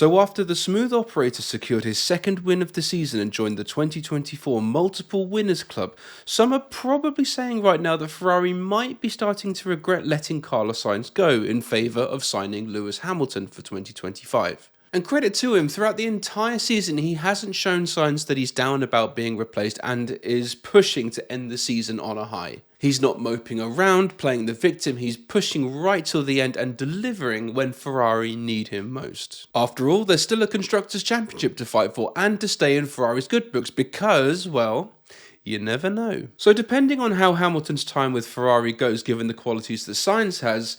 So after the smooth operator secured his second win of the season and joined the 2024 Multiple Winners Club, some are probably saying right now that Ferrari might be starting to regret letting Carlos Sainz go in favour of signing Lewis Hamilton for 2025. And credit to him, throughout the entire season he hasn't shown signs that he's down about being replaced and is pushing to end the season on a high. He's not moping around, playing the victim, he's pushing right till the end and delivering when Ferrari need him most. After all, there's still a Constructors' Championship to fight for and to stay in Ferrari's good books because, well, you never know. So depending on how Hamilton's time with Ferrari goes, given the qualities that Sainz has,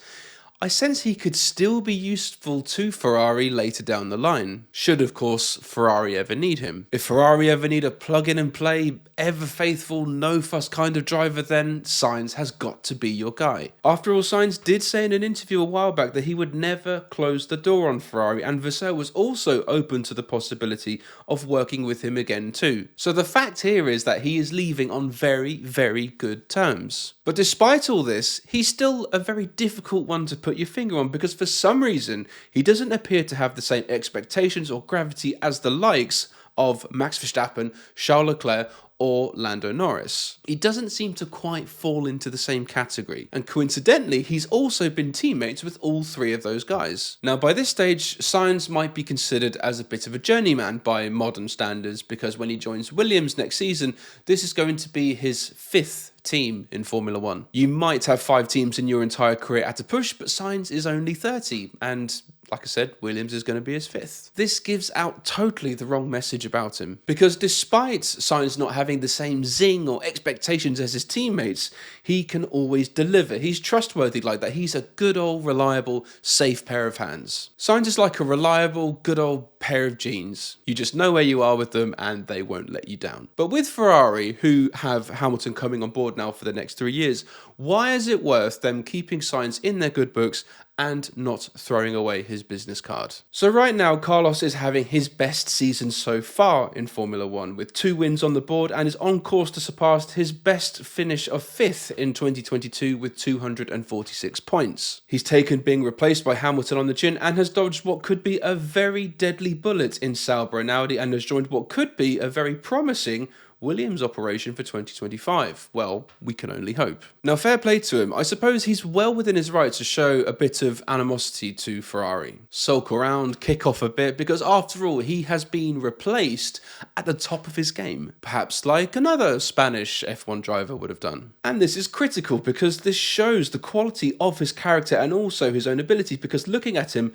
I sense he could still be useful to Ferrari later down the line, should of course Ferrari ever need him. If Ferrari ever need a plug-in-and-play, ever-faithful, no-fuss kind of driver, then Sainz has got to be your guy. After all, Sainz did say in an interview a while back that he would never close the door on Ferrari, and Vasseur was also open to the possibility of working with him again too. So the fact here is that he is leaving on very, very good terms. But despite all this, he's still a very difficult one to put your finger on because for some reason he doesn't appear to have the same expectations or gravity as the likes of Max Verstappen, Charles Leclerc or Lando Norris. He doesn't seem to quite fall into the same category, and coincidentally he's also been teammates with all three of those guys. Now by this stage Sainz might be considered as a bit of a journeyman by modern standards because when he joins Williams next season this is going to be his fifth team in Formula 1. You might have 5 teams in your entire career at a push, but Sainz is only 30 and like I said, Williams is going to be his 5th. This gives out totally the wrong message about him because despite Sainz not having the same zing or expectations as his teammates, he can always deliver. He's trustworthy like that. He's a good old, reliable, safe pair of hands. Sainz is like a reliable, good old pair of jeans. You just know where you are with them and they won't let you down. But with Ferrari, who have Hamilton coming on board now for the next 3 years, why is it worth them keeping Sainz in their good books and not throwing away his business card? So right now, Carlos is having his best season so far in Formula 1 with 2 wins on the board and is on course to surpass his best finish of 5th in 2022 with 246 points. He's taken being replaced by Hamilton on the chin and has dodged what could be a very deadly bullet in Sauber and Audi and has joined what could be a very promising Williams operation for 2025. Well, we can only hope. Now, fair play to him. I suppose he's well within his right to show a bit of animosity to Ferrari. Sulk around, kick off a bit, because after all, he has been replaced at the top of his game. Perhaps like another Spanish F1 driver would have done. And this is critical because this shows the quality of his character and also his own abilities, because looking at him,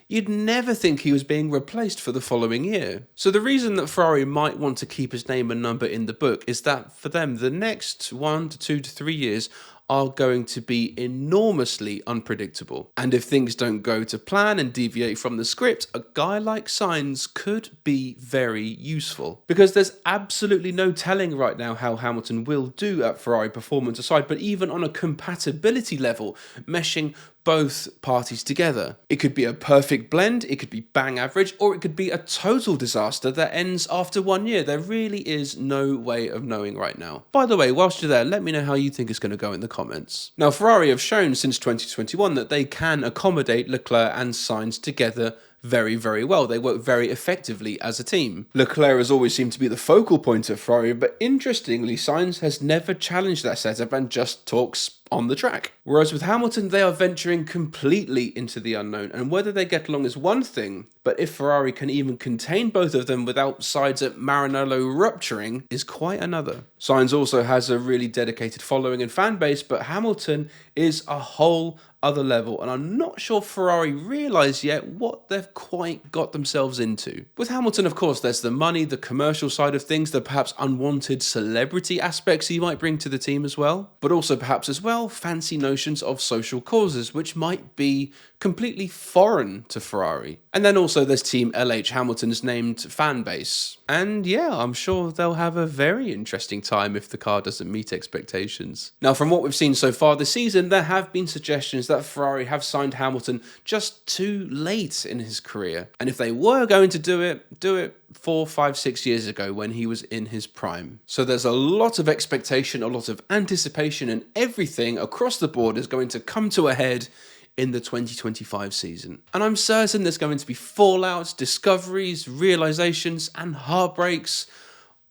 you'd never think he was being replaced for the following year. So the reason that Ferrari might want to keep his name and number in the book is that for them, the next 1 to 2 to 3 years are going to be enormously unpredictable. And if things don't go to plan and deviate from the script, a guy like Sainz could be very useful. Because there's absolutely no telling right now how Hamilton will do at Ferrari, performance aside, but even on a compatibility level, meshing both parties together. It could be a perfect blend, it could be bang average, or it could be a total disaster that ends after 1 year. There really is no way of knowing right now. By the way, whilst you're there, let me know how you think it's going to go in the comments. Now, Ferrari have shown since 2021 that they can accommodate Leclerc and Sainz together very, very well. They work very effectively as a team. Leclerc has always seemed to be the focal point of Ferrari, but interestingly, Sainz has never challenged that setup and just talks on the track. Whereas with Hamilton, they are venturing completely into the unknown, and whether they get along is one thing, but if Ferrari can even contain both of them without sides at Maranello rupturing is quite another. Sainz also has a really dedicated following and fan base, but Hamilton is a whole other level, and I'm not sure Ferrari realise yet what they've quite got themselves into. With Hamilton, of course, there's the money, the commercial side of things, the perhaps unwanted celebrity aspects he might bring to the team as well, but also perhaps as well fancy notions of social causes, which might be completely foreign to Ferrari. And then also there's Team LH Hamilton's named fan base. And yeah, I'm sure they'll have a very interesting time if the car doesn't meet expectations. Now, from what we've seen so far this season, there have been suggestions that Ferrari have signed Hamilton just too late in his career. And if they were going to do it 4, 5, 6 years ago when he was in his prime. So there's a lot of expectation, a lot of anticipation, and everything across the board is going to come to a head in the 2025 season. And I'm certain there's going to be fallouts, discoveries, realizations, and heartbreaks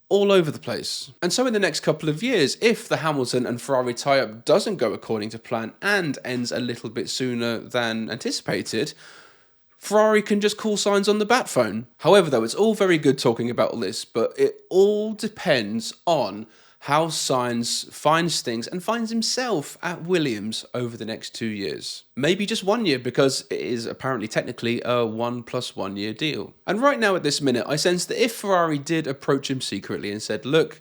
all over the place. And so in the next couple of years, if the Hamilton and Ferrari tie-up doesn't go according to plan and ends a little bit sooner than anticipated, Ferrari can just call Sainz on the bat phone. However, though, it's all very good talking about all this, but it all depends on how Sainz finds things and finds himself at Williams over the next 2 years. Maybe just 1 year, because it is apparently technically a 1 + 1 year deal. And right now at this minute, I sense that if Ferrari did approach him secretly and said, look,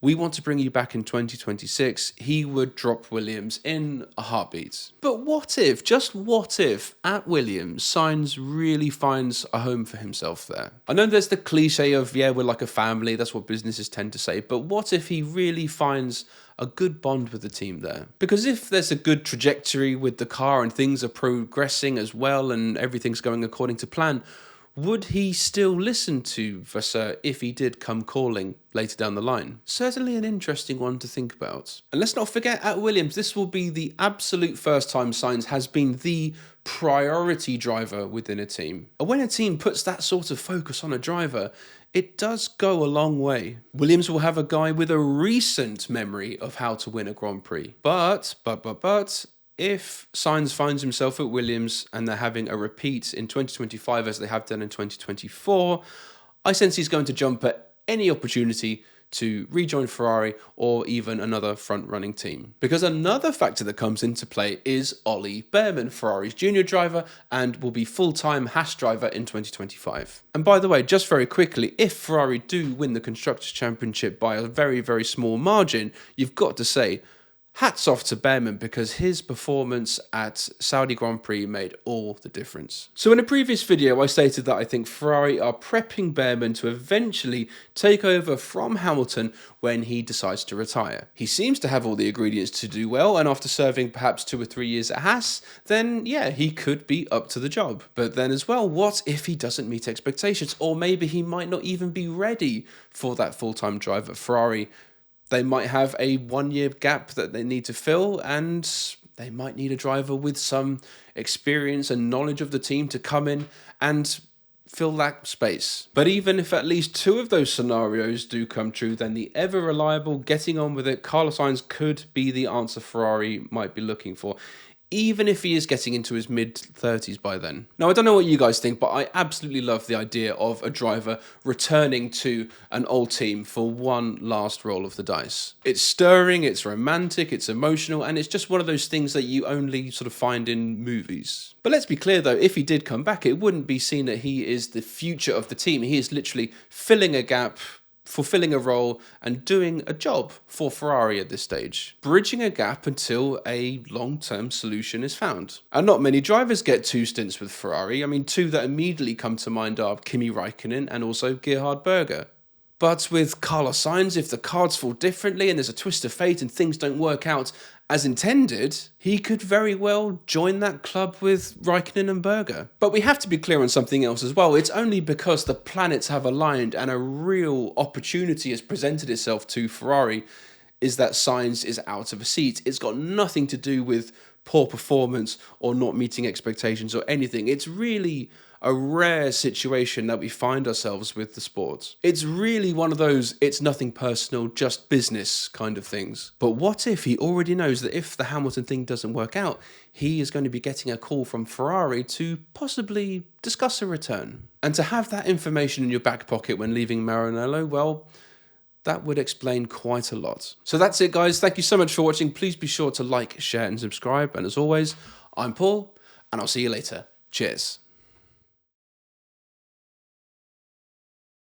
we want to bring you back in 2026, he would drop Williams in a heartbeat. But what if, just what if, at Williams, Sainz really finds a home for himself there? I know there's the cliche of, yeah, we're like a family, that's what businesses tend to say, but what if he really finds a good bond with the team there? Because if there's a good trajectory with the car and things are progressing as well and everything's going according to plan, would he still listen to Vasseur if he did come calling later down the line? Certainly an interesting one to think about. And let's not forget, at Williams, this will be the absolute first time Sainz has been the priority driver within a team. And when a team puts that sort of focus on a driver, it does go a long way. Williams will have a guy with a recent memory of how to win a Grand Prix. But, if Sainz finds himself at Williams and they're having a repeat in 2025 as they have done in 2024, I sense he's going to jump at any opportunity to rejoin Ferrari or even another front-running team. Because another factor that comes into play is Ollie Behrman, Ferrari's junior driver, and will be full-time Haas driver in 2025. And by the way, just very quickly, if Ferrari do win the Constructors' Championship by a very, very small margin, you've got to say, hats off to Behrman, because his performance at Saudi Grand Prix made all the difference. So in a previous video, I stated that I think Ferrari are prepping Behrman to eventually take over from Hamilton when he decides to retire. He seems to have all the ingredients to do well, and after serving perhaps 2 or 3 years at Haas, then yeah, he could be up to the job. But then as well, what if he doesn't meet expectations? Or maybe he might not even be ready for that full-time drive at Ferrari. They might have a 1 year gap that they need to fill, and they might need a driver with some experience and knowledge of the team to come in and fill that space. But even if at least 2 of those scenarios do come true, then the ever reliable, getting on with it, Carlos Sainz could be the answer Ferrari might be looking for, even if he is getting into his mid-30s by then. Now, I don't know what you guys think, but I absolutely love the idea of a driver returning to an old team for one last roll of the dice. It's stirring, it's romantic, it's emotional, and it's just one of those things that you only sort of find in movies. But let's be clear though, if he did come back, it wouldn't be seen that he is the future of the team. He is literally filling a gap, fulfilling a role, and doing a job for Ferrari at this stage, bridging a gap until a long-term solution is found. And not many drivers get 2 stints with Ferrari. I mean, 2 that immediately come to mind are Kimi Räikkönen and also Gerhard Berger. But with Carlos Sainz, if the cards fall differently and there's a twist of fate and things don't work out as intended, he could very well join that club with Räikkönen and Berger. But we have to be clear on something else as well. It's only because the planets have aligned and a real opportunity has presented itself to Ferrari is that Sainz is out of a seat. It's got nothing to do with poor performance or not meeting expectations or anything. It's really a rare situation that we find ourselves with the sport. It's really one of those, it's nothing personal, just business kind of things. But what if he already knows that if the Hamilton thing doesn't work out, he is going to be getting a call from Ferrari to possibly discuss a return? And to have that information in your back pocket when leaving Maranello, well, that would explain quite a lot. So that's it, guys. Thank you so much for watching. Please be sure to like, share, and subscribe. And as always, I'm Paul, and I'll see you later. Cheers.